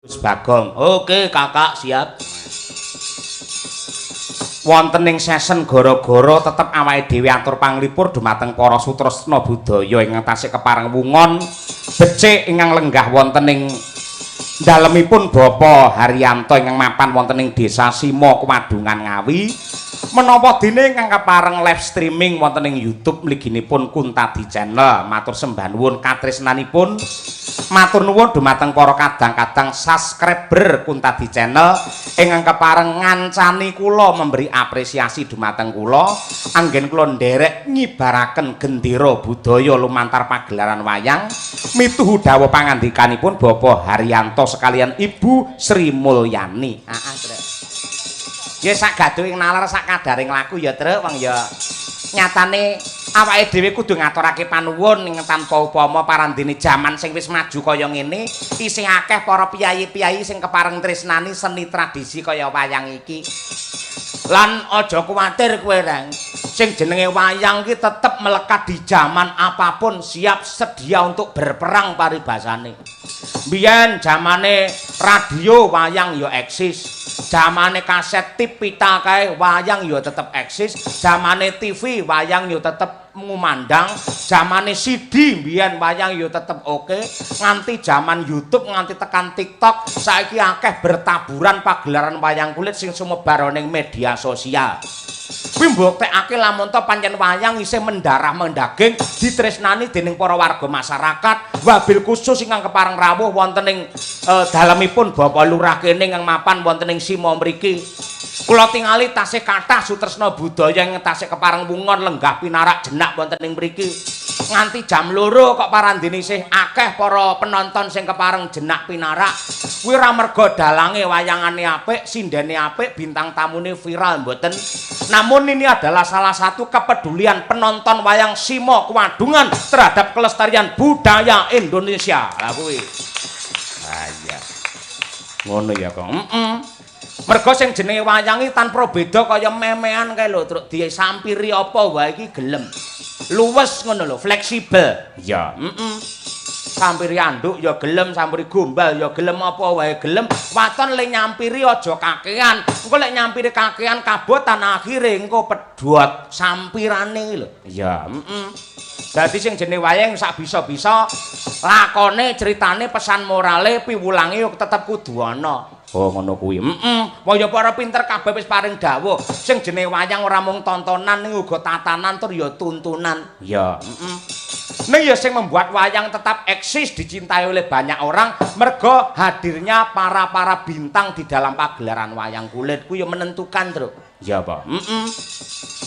Bagong. Oke, Kakak, siap. Wonten ing sesen gara-gara tetep awake dhewe atur panglipur dumateng para sutresna budaya ingkang tasih kepareng wungon becik ingkang lenggah wonten ing dalemipun Bapak Haryanto ingkang mapan wonten ing Desa Simo Kumadungan Ngawi menapa dene ingkang kepareng live streaming wonten ing YouTube mliginipun Kuntadi Channel. Matur sembah nuwun katresnanipun. Matur nuwun dumateng para kadang-kadang subscriber Kuntadi Channel ingkang kepareng ngancani kula memberi apresiasi dumateng kula anggen kula nderek ngibaraken gendera budaya lumantar pagelaran wayang mituhu dawuh pangandikanipun Bapak Haryanto sekalian Ibu Sri Mulyani. Ya sak gaduhing nalar sak kadaring laku ya Truk wong ya nyatane awake dhewe kudu ngaturake panuwun ing tanpa upama parandene jaman sing wis maju kaya ngene isih akeh para piyayi-piyayi sing kepareng tresnani seni tradisi kaya wayang iki. Lan aja kuwatir kowe Rang. Sing jenenge wayang iki tetep melekat di zaman apapun siap sedia untuk berperang paribasane. Biyen zamane radio wayang ya eksis. Zamane kaset tip pita kae wayang ya tetep eksis, zamane TV wayang ya tetep ngumandang, zamane CD mbiyen wayang ya tetep oke, nganti zaman YouTube nganti tekan TikTok saiki akeh bertaburan pagelaran wayang kulit sing sumebar ning media sosial. Kuwi mbuktekake lamun to pancen wayang isih mendarah mendaging ditresnani dening para warga masyarakat, wabil khusus ingkang kepareng rawuh wonten ing dalemipun Bapak Lurah kene ingkang mapan wonten ing Simo mriki. Kula tingali tasih kathah sutresna budaya ing tasih kepareng wungon lenggah pinarak jenak wonten ing mriki. Nganti jam 2 kok parandene isih akeh para penonton sing kepareng jenak pinarak. Kuwi ora merga dalange wayangane apik, sindene apik, bintang tamune viral mboten. Namun ini adalah salah satu kepedulian penonton wayang Simo Kumadungan terhadap kelestarian budaya Indonesia. Lah kuwi. Ah iya. Ngono ya, Kang. Mergo sing jenenge wayang iki tanpa beda kaya memean kae lho, Truk. Disampiri apa wae iki gelem. Luwes ngono lho, fleksibel. Ya, sampiri anduk ya gelem, sampiri gombal ya gelem, apa wae gelem. Waton le nyampiri aja kakean. Engko lek nyampiri kakean kabotan akhire engko pedhot sampirane lho. Ya, Dadi sing jenenge wayang sak bisa-bisa lakone, ceritane, pesan morale, piwulange yo tetep kudu ana. Oh ngono kuwi. Waya para pinter kabeh wis paring dawuh. Sing jenenge wayang ora mung tontonan ning uga tatanan tur ya tuntunan. Ya, Ning ya sing membuat wayang tetap eksis dicintai oleh banyak orang mergo hadirnya para bintang di dalam pagelaran wayang kulit ku ya menentukan, Truk. Ya apa?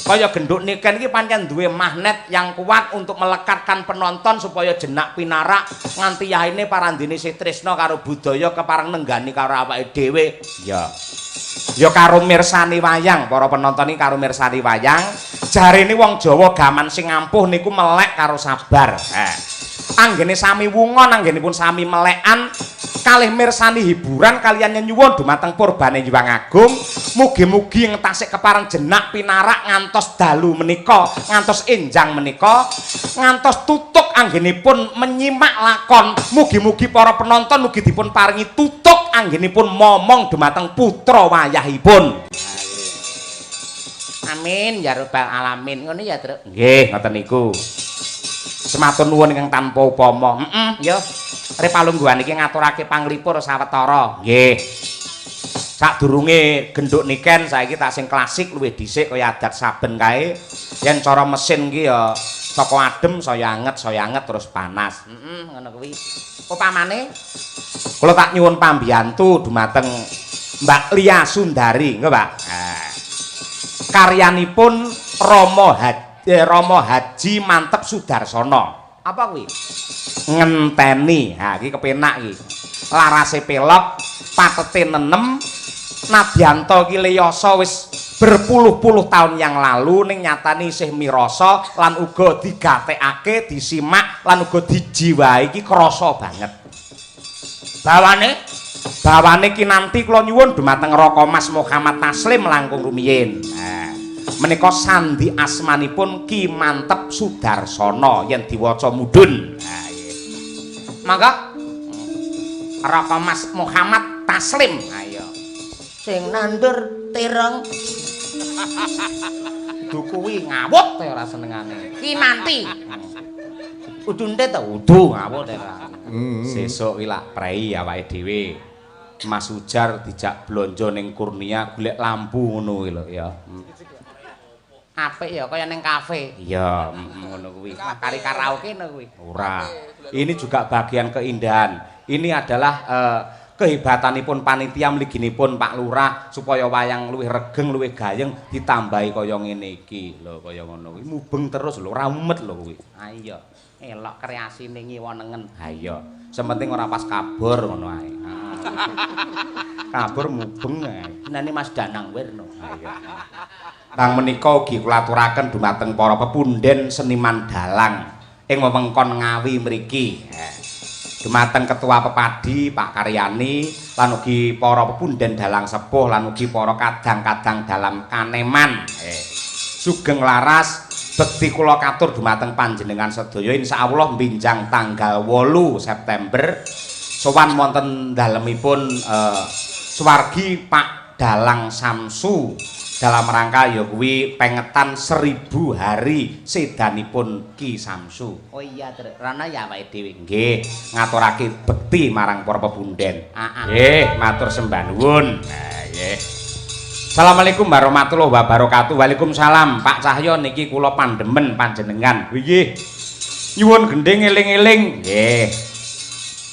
Kaya genduk niken iki pancen duwe magnet yang kuat untuk melekatkan penonton supaya jenak pinarak nganti yaine parandene sih tresna karo budaya kepareng nenggani karo awake dhewe. Ya. Ya karo mirsani wayang, para penonton iki karo mirsani wayang. Jarene wong Jawa gaman sing ampuh niku melek karo sabar. Anggene sami wungon, anggenipun sami melekan kalih mirsani hiburan kalian nyuwun dumateng purbane Hyang Agung. Mugi-mugi ing tasik kepareng jenak pinarak ngantos dalu menika, ngantos enjang menika, ngantos tutuk anggenipun menyimak lakon. Mugi-mugi para penonton mugi dipun paringi tutuk anggenipun momong dumateng putra wayahipun. Amin ya rabbal alamin. Ngono ya, Truk. Nggih, ngoten niku. Sematur nuwun ingkang tanpa upama. Ya. Repalungguhan iki ngaturake panglipur sawetara. Nggih. Sadurunge genduk niken saiki tak sing klasik luwih dhisik kaya adat saben kae. Yen cara mesin iki ya saka adem saya anget terus panas. Ngono kuwi. Upamane kula tak nyuwun pambiyantu dumateng Mbak Lia Sundari, nggih, Pak. Karyanipun Rama Haji Mantep Sudarsono. Apa kuwi? Ngenteni. Ha iki kepenak iki. Larase pelok, patete nenem. Nadyanto iki leyoso wis berpuluh-puluh tahun yang lalu ning nyatane isih mirasa lan uga digatekake, disimak lan uga dijiwahi iki krasa banget. Bawane kinanti kula nyuwun dumateng Raka Mas Muhammad Taslim langkung rumiyin. Menika sandi asmanipun Ki Mantep Sudarsono yen diwaca mudhun. Mangga Raka Mas Muhammad Taslim. Ayo. Sing nandur terong. Udu kuwi ngawut ora senengane. Kinanti. Udunte to udu ngawut ora. Sesuk ki lak prei awake dhewe. Mas Ujar dijak blonjo ning Kurnia golek lampu ngono kuwi lho ya. Apik ya kaya ning kafe. Iya, ngono kuwi. Kari karaoke ngono kuwi. Ora. Ini juga bagian keindahan. Ini adalah kehebatanipun panitia mliginipun Pak Lurah supaya wayang luwih regeng, luwih gayeng ditambahi kaya ngene iki lho, kaya ngono kuwi. Mubeng terus lho, ora umet lho kuwi. Ha iya. Elok kreasine ngiwonengen. Ha iya. Sementing ora pas kabur ngono ae. Kabur mubeng ae. Nane Mas Danang Wirno. Ha iya. Tang menika ugi kula aturaken dumateng para pepunden seniman dalang ing wewengkon Ngawi mriki. Dumateng Ketua Pepadi Pak Karyani lan ugi para pepunden dalang sepuh lan ugi para kadang-kadang dalam Kaneman. Sugeng laras bekti kula katur dumateng panjenengan sedaya insyaallah mbinjang tanggal 8 September sowan wonten dalemipun swargi Pak Dalang Samsu dalam rangka ya kuwi pengetan 1000 hari sedanipun Ki Samsu. Oh iya, Rana ya awake dhewe nggih ngaturake bekti marang para pepunden. Nggih, matur sembah nuwun. Nah, nggih. Assalamualaikum warahmatullahi wabarakatuh. Waalaikumsalam. Pak Cahyo niki kula pandemen panjenengan. Nggih. Nyuwun gendhing eling-eling. Nggih.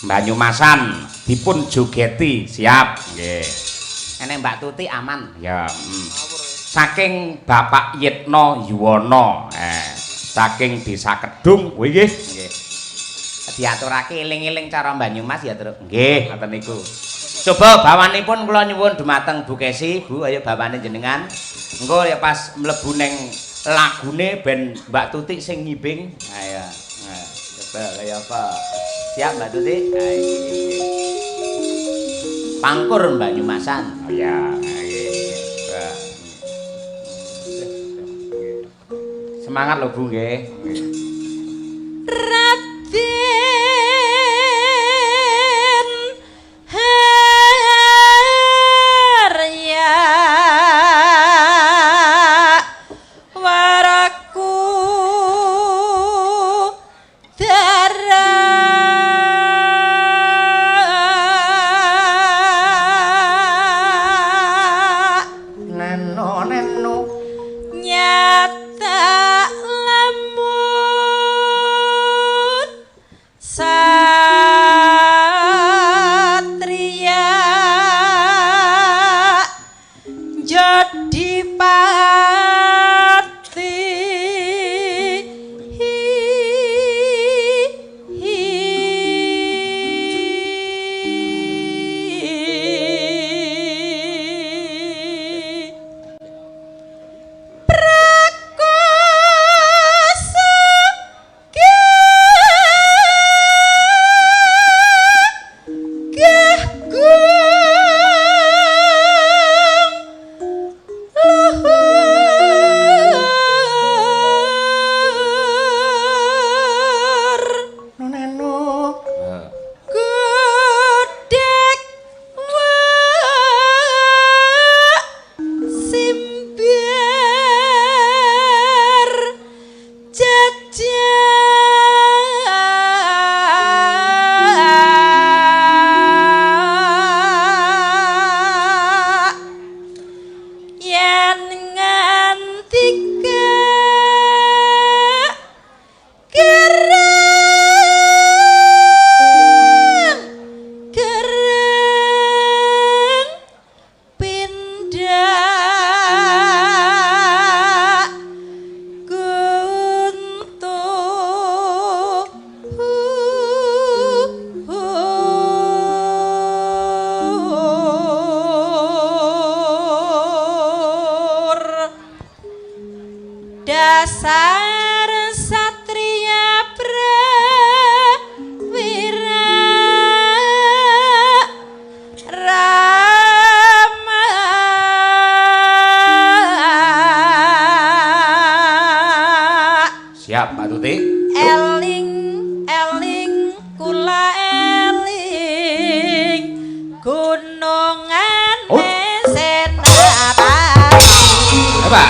Banyumasan dipun jogeti, siap. Nggih. Enek Mbak Tuti aman. Ya. Saking Bapak Yitno Yuwono, saking Desa Kedung, nggih. Nggih. Diaturake eling-eling cara Banyumas ya, Truk. Nggih, ngoten niku. Coba bawanipun kula nyuwun dumateng Bu Kesi, Bu, ayo bawane jenengan. Engko ya pas mlebu ning lagune ben Mbak Tuti sing ngibing. Ayo. Nah, coba kaya apa? Siap Mbak Tuti? Ayo. Pangkur Banyumasan. Oh ya. Semangat lho Bu nggih. Raden Harya waraku dara Neno nyata Satria jadi pati dasar satria prawira rama siap Pak Tuti. eling eling kula eling gunungan Oh. senapati. Apa?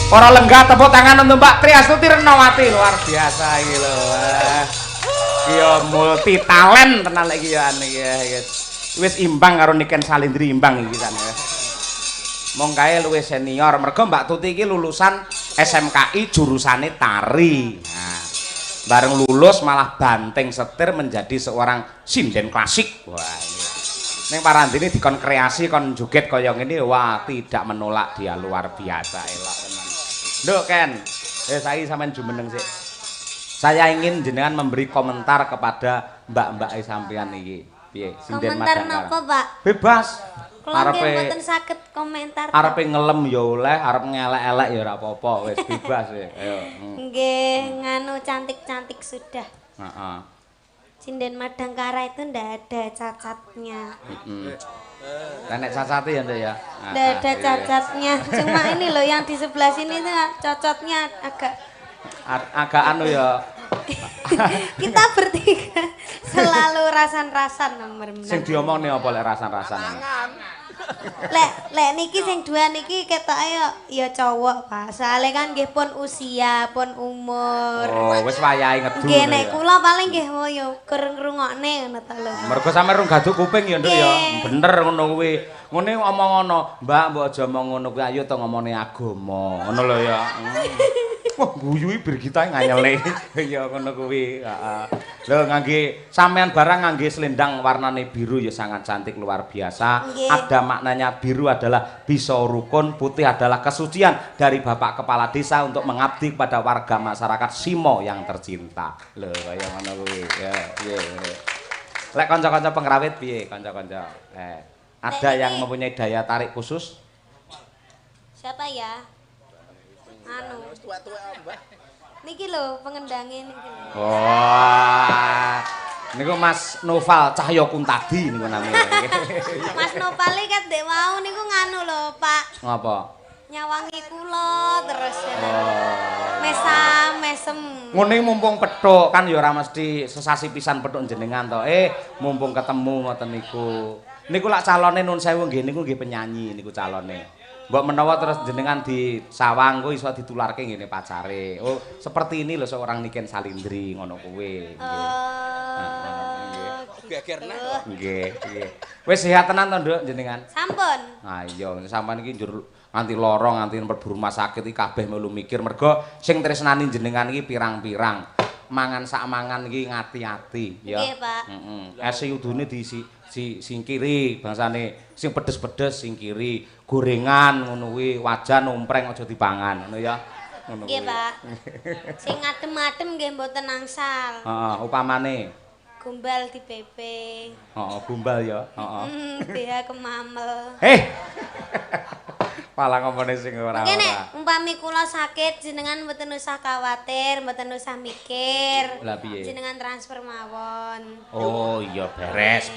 Para lenggah tepuk tangan untuk Mbak Tri Astuti Renawati, luar biasa iki lho. Iya multi talent tenan iki ya iki ya. Wis imbang karo Niken Salindri imbang iki kan ya. Mong kae luwih senior mergo Mbak Tuti iki lulusan SMKI jurusane tari. Nah, bareng lulus malah banting setir menjadi seorang sinden klasik. Wah, ini. Ning parandene dikon kreasi kon joget kaya ngene wah tidak menolak dia luar biasa elok tenan. Nduk Ken, saya sampean jumeneng sik. Saya ingin jenengan memberi komentar kepada mbak-mbak sampean iki. Piye? Sinden Komentar Madangkara. napa, Pak? Bebas. Kalau nggih mboten saged komentar. Arepe ngelem ya oleh, arep ngelek-elek ya ora apa-apa, wis bebas ya. Ayo. Nggih, nganu cantik-cantik sudah. Heeh. Sinden Madangkara itu ndak ada cacatnya. Nenek cacate ya, Nduk ya. Ndak ada cacatnya. Cuma ini loh yang di sebelah sini tuh cocotnya agak Anu ya. kita bertiga selalu rasan-rasan nomor Sing diomongne apa lek rasan-rasan. Lek niki sing dua niki ketoke ya cowok, Pak. Soale kan nggih pun usia, pun umur. Oh, wis wayahe ngedu. Nggih nek kula paling nggih ya keur ngrungokne ngono ta lho. Mergo sampe rung gaduk kuping ya, Nduk ya. Nggih. Bener ngono kuwi. Ngene omong ngono, Mbak, mbok aja omong ngono kuwi ayo to ngomongne agama. Ngono lho ya. Wah, guyui Birgita nganyele. Ya ngono kuwi, heeh. Lho ngangge sampean barang ngangge selendang warnane biru ya sangat cantik luar biasa. Nggih. Ada maknanya biru adalah bisa rukun, putih adalah kesucian dari Bapak Kepala Desa untuk mengabdi kepada warga masyarakat Simo yang tercinta. Lho kaya ngono kuwi. Ya, piye. Lek kanca-kanca pengrawit piye kanca-kanca? Ada yang mempunyai daya tarik khusus? Siapa ya? Anu. Niki lho pengendangnya niki. Wah. Niku Mas Noval Cahyo Kuntadi niku namanya. Mas Nopali kat dek mau niku nganu lho, Pak. Ngapa? Nyawangi kula terus mesem. Ngene mumpung petuk kan ya ora mesti sesasi pisan petuk jenengan to. Mumpung ketemu ngoten niku. Niku lak calone nun sewu nggih niku nggih penyanyi niku calone. Mbok menawa terus jenengan di sawang ku iso ditularke ngene pacare. Oh, seperti ini loh seorang Niken Salindri ngono kuwi. Nggih, nggih. Wis sehat tenan to, Nduk, jenengan? Sampun. Ah iya, sampean iki njur nganti lara, nganti mlebu rumah sakit iki kabeh melu mikir mergo sing tresnani jenengan iki pirang-pirang. Mangan sak mangan iki ngati-ati ya. Nggih, Pak. Heeh. Esi udune diisi singkiri bangsane sing pedes-pedes singkiri, gorengan ngono kuwi, wajan ompreng aja dipangan ngono ya. Ngono Nggih, kuwi. Pak. Sing adem-adem nggih mboten angsal. Heeh, upamane. Gombal di pepe. Heeh, gombal ya. Heeh. Dia kemamel. Malah ngomongnya sing ora-ora. Mungkin nek umpami kula sakit jenengan mboten usah khawatir, mboten usah mikir. Lah piye? Jenengan transfer mawon. Oh iya beres.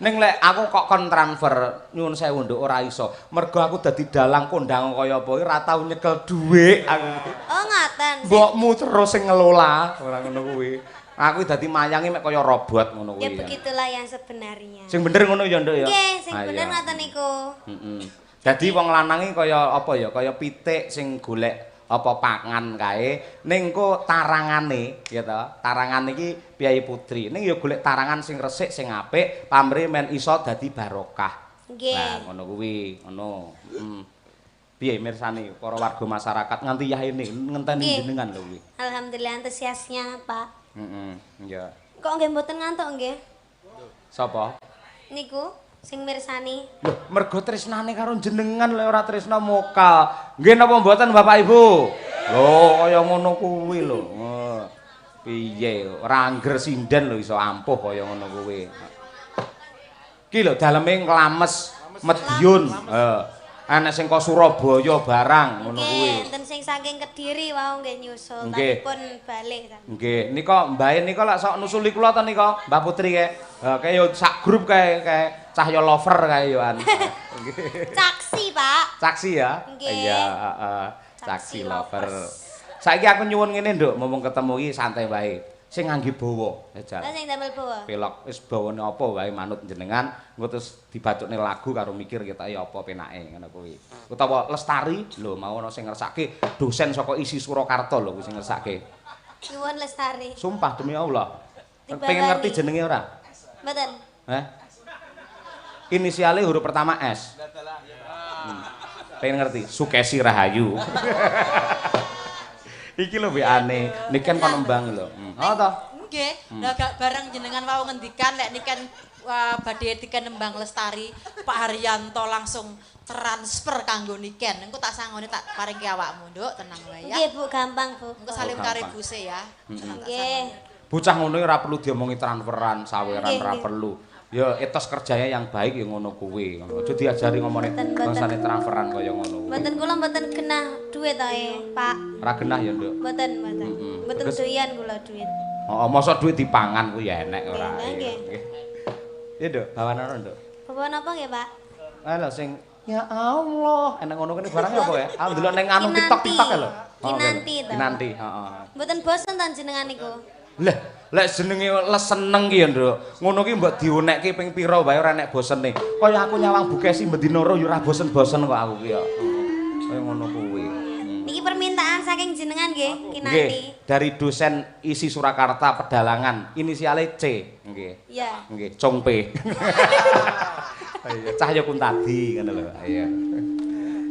Ning lek aku kok kon transfer nyuwun sewu Nduk ora iso. Mergo aku dadi dalang kondang kaya apa ora tau nyekel dhuwit aku. Oh, ngoten. Mbokmu terus sing ngelola ora ngono kuwi. Aku dadi mayangi mek kaya robot ngono kuwi. Ya begitulah yang sebenarnya. Sing bener ngono ya Nduk ya. Nggih, sing Ah, bener iya. ngoten niku. Heeh. Dadi wong lanang iki kaya apa ya? Kaya pitik sing golek apa pangan kae ning engko tarangane ya to. Tarangan iki Piyayi Putri. Ning ya golek tarangan sing resik sing apik pamrih men iso dadi barokah. Nggih. Nah, ngono kuwi, ngono. Piye mirsani para warga masyarakat nganti yahene ngenteni jenengan lho kuwi. Alhamdulillah antusiasnya, Pak. Iya. Kok nggih mboten ngantuk nggih? Sapa? Niku sing mirsani. Lho, mergo tresnane karo jenengan lek ora tresna mokal. Nggih napa mboten Bapak Ibu? Lho, kaya ngono kuwi lho. Piye? Ora angger sinden lho iso ampuh kaya ngono kuwi. Ki lho daleme nglames Madiun. Ana sing kok Surabaya barang ngono kuwi. Nggih, enten sing saking Kediri wau nggih nyusul, Nggih. tapi pun balik kan. Nggih, nika mbae nika lak sok nusuli kula to nika, Mbah Putri kae. Kae yo sak grup kae Cahya Lover kae yo an. Caksi, Pak. Caksi ya? Nggih. Iya, heeh. Caksi Caksi Lover. lovers. Saiki aku nyuwun ngene, Nduk, mumpung ketemu iki santai wae. Sing ngangge bawa, jajal. Lah sing damel bawa. Pelok wis bawane apa wae manut jenengan, engko terus dibacukne lagu karo mikir kita ya apa penake ngono kuwi. Utawa Lestari, lho mau ana sing ngersake dosen saka isi Surakarta lho kuwi sing ngersake. Nyuwun Lestari. Sumpah demi Allah. Dibawani. Pengen ngerti jenenge ora? Mboten. Heh. Inisialnya huruf pertama S. Pengen ngerti? Sukesi Rahayu. Iki lho aneh. Niken kon nembang lho. Oh toh. Nggih, lah gak bareng jenengan wau ngendikan lek niken badhe tiken nembang Lestari, Pak Haryanto langsung transfer kanggo niken. Engko tak sangone tak paringke awakmu, Nduk, tenang wae ya. Nggih, Bu, gampang, Bu. Engko salim kare buse ya. Nggih. Bocah ngono ora perlu diomongi transferan, saweran Nggih, ora nggih. perlu. Ya etos kerjanya yang baik ya ngono kuwi. Aja diajari ngomongin Mboten, bangsane transferan kaya ngono kuwi. Mboten kula mboten genah duit ae, Pak. Ora genah ya, Nduk. Mboten. Mboten Terus? doyan kula duit. Oh, mosok duit dipangan kuwi ya enek ora. Nggih, nggih. Iya, Nduk, bawane ora, Nduk? Bawa napa nggih, Pak? Lho sing ya Allah, enak ngono kene barang apa ya? Ah ndelok ning anu Kinanti. TikTok ya lho. Kinanti to. Kinanti, heeh. Mboten bosen ta jenengan niku? Lah, lek jenenge les seneng ki ya, Nduk. Ngono ki mbok dionekke ping pira wae ora nek bosene. Kaya aku nyawang Bukesi bendina ro ya ora bosen-bosen kok aku ki ya. Kaya ngono kuwi. Niki permintaan saking jenengan nggih, Nggih, Kinanti. dari dosen isi Surakarta Pedalangan, inisiale C, nggih. Iya. Nggih, Congpe. Iya, Cahya Kuntadi ngono lho. Iya.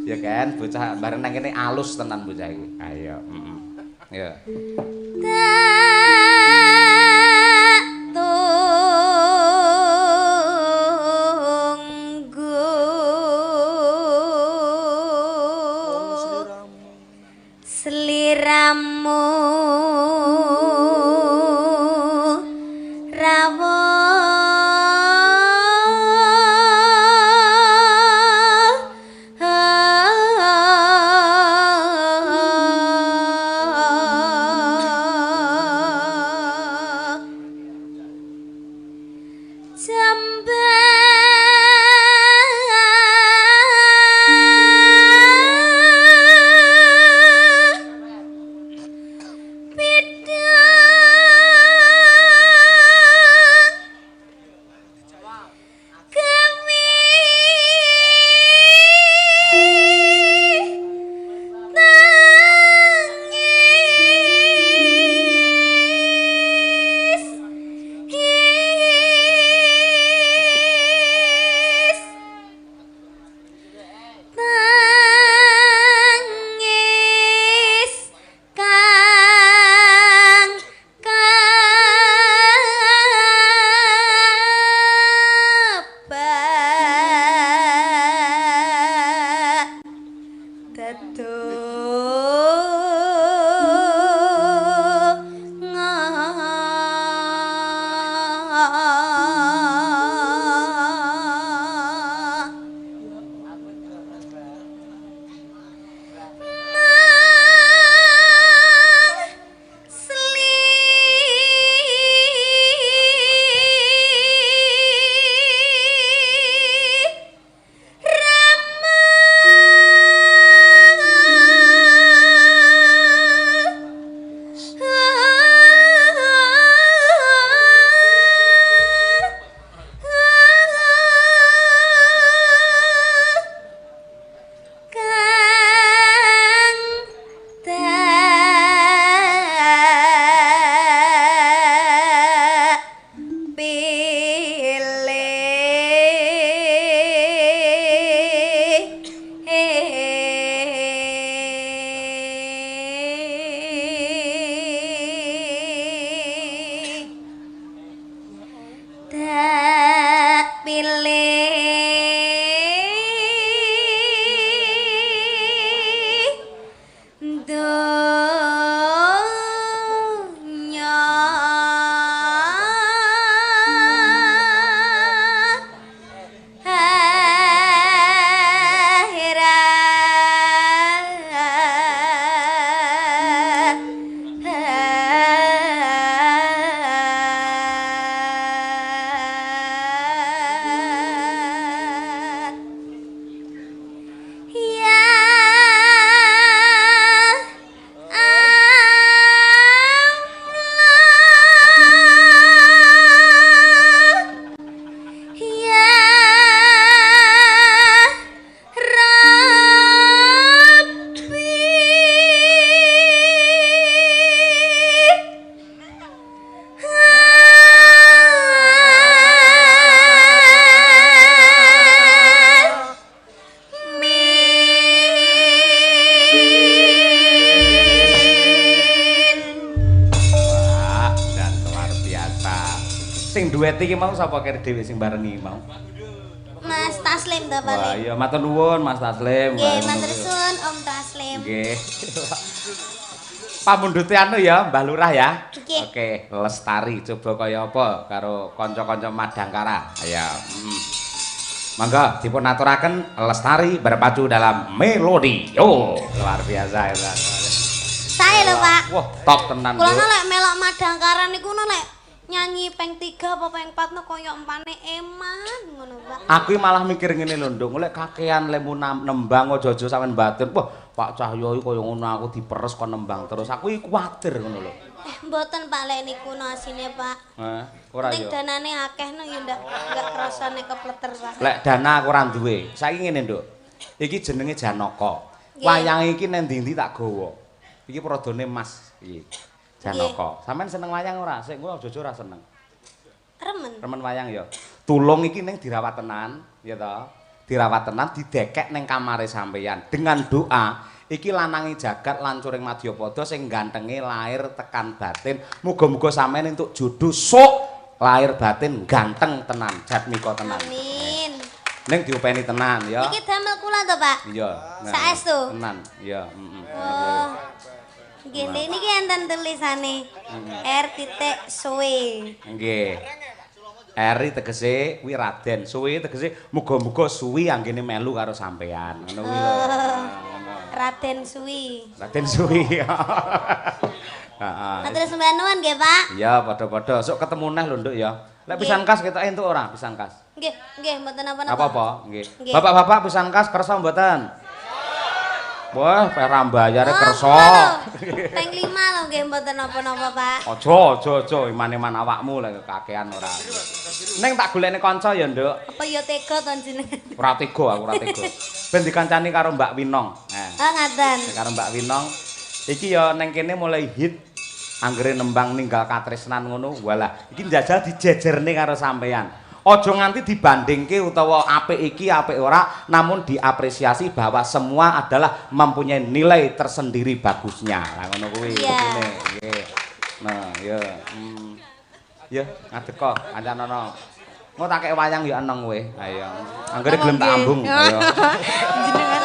Ya kan, bocah bareng nang kene alus tenan bocah iki. Ayo, heeh. Ya. Sliramu rawo Sing duet iki mau sapa kira dhewe sing barengi mau? Mas Taslim ta Wah, paling. iya matur nuwun Mas Taslim. Nggih, matur suwun Om Taslim. Nggih. Pamundhute anu ya, Mbah Lurah ya. Nggih. Oke, Lestari coba kaya apa karo kanca-kanca Madangkara. Ya. Mangga dipun aturaken Lestari berpacu dalam melodi. Oh, luar biasa ya. Sae lho, Pak. Wah, top tenan. Kula Lho. lek melok Madangkara niku lek nyanyi peng 3 apa peng 4 kaya empane eman ngono, Pak. Aku malah mikir ngene lho, Nduk, lek kakean lemu nembang aja-aja sampean batin. Wah, Pak Cahyo iki kaya ngono aku diperes kon nembang terus. Aku iki kuwatir ngono lho. Mboten Pak lek niku no asine, Pak. Ora Ning yo. danane akeh no ya ndak krasane kepleter, Pak. Lek dana aku ora duwe. Saiki ngene, Nduk. Iki jenenge Janaka. Nggih. Wayang iki nang ndi-ndi tak gawa. Iki pradane Mas iki. Janaka. Sampeyan seneng wayang ora? Sik engko aja ora seneng. Remen. Remen wayang ya. Tulung iki ning dirawat tenan, ya toh. Dirawat tenan didekek ning kamare sampeyan dengan doa iki lanangi jagat lancuring Madyapada sing gantenge lahir tekan batin. Muga-muga sampeyan entuk jodoh sok lahir batin ganteng tenan, jatmika tenan. Amin. Ning diopeni tenan ya. Iki damel kula to, Pak? Iya. Saestu? Tenan, iya, heeh. Oh. Nggih, niki enten tulisane R titik suwe. Nggih. Eri tegese kuwi Raden, suwi tegese muga-muga suwi anggene melu karo sampean. Ngono kuwi lho. Raden Suwi. Raden suwi. Heeh. Matur sembah nuwun nggih, Pak. Iya, padha-padha. Sok ketemu neh lho, Nduk ya. Lek pisan kas ketoke entuk ora pisan kas? Nggih, nggih mboten napa-napa. Apa-apa, nggih. Nggih. Bapak-bapak pisan kas kersa mboten? Wah, pera mbayare kersa. Peng 5 lho nggih mboten napa-napa, Pak. Aja, iman-iman awakmu lek kakean ora. Ning tak golekne kanca ya, Nduk. Apa ya tega to jenengan? Ora tega, aku ora tega. Ben dikancani karo Mbak Winong. Oh, ngaten. Karo Mbak Winong. Iki ya ning kene mulai hit. Anggere nembang ninggal katresnan ngono, walah. Iki njajal dijejerne karo sampean. Aja nganti dibandingke utawa apik iki apik ora, namun diapresiasi bahwa semua adalah mempunyai nilai tersendiri bagusnya. Lah ngono kuwi. Iya. Nggih. Nah, ya. Ya, ngadeg kok, kancanono. Engko tak kek wayang ya eneng kowe. Ayo. Anggere gelem tak ambung. Ayo. Jenengan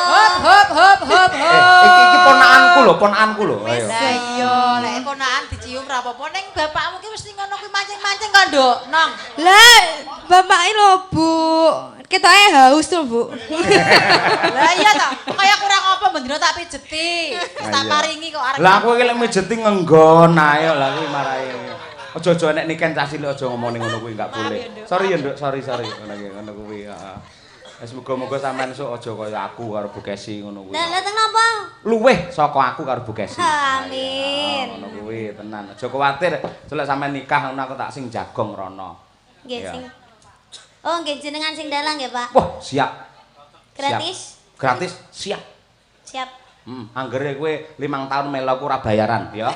Hop hop hop hop. Iki ponakanku lho, ponakanku lho. Ayo. Lah iya, lek ponakan dicium ra apa-apa ning bapakmu ki mesti ngono kuwi mancing-mancing kok, Nduk. Nong. Lah, bapake lho, Bu. Ketoke haus to, Bu. Lah iya to, kaya kurang apa bendina tak pijeti. Wis tak Iya. paringi kok arek. Lah aku iki lek mijeti ngenggon ayo lah kuwi marai. Aja-aja nek niken cah cilik aja ngomong ning ngono kuwi enggak Maaf boleh. ya, Nduk. Sorry ya, Nduk, sorry. Ngono kuwi, heeh. Wis muga-muga sampean esuk aja kaya aku karo Bu Kesi ngono kuwi. Lah teng napa? Luweh saka aku karo Bu Kesi. Amin. Ngono kuwi tenan. Aja kuwatir, jelek sampean nikah ngono aku tak sing jagong rono. Nggih Iya. sing. Oh, nggih jenengan sing dalang nggih, Pak. Wah, siap. Gratis? Siap. Gratis, siap. Siap. Anggere kowe 5 tahun melu aku ora bayaran, ya.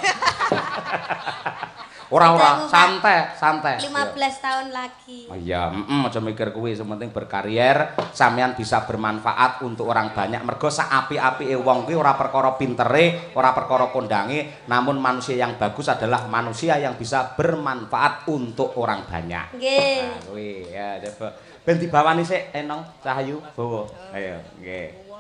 Ora, santai. 15 tahun lagi. Oh iya, aja mikir kuwi, sementing berkarier, sampean bisa bermanfaat untuk orang banyak. Mergo sak apik-apike wong kuwi ora perkara pintere, ora perkara kondange, namun manusia yang bagus adalah manusia yang bisa bermanfaat untuk orang banyak. Nggih. Nah, kuwi ya coba ben dibawani sik enong Cahayu bawa. Ayo, nggih.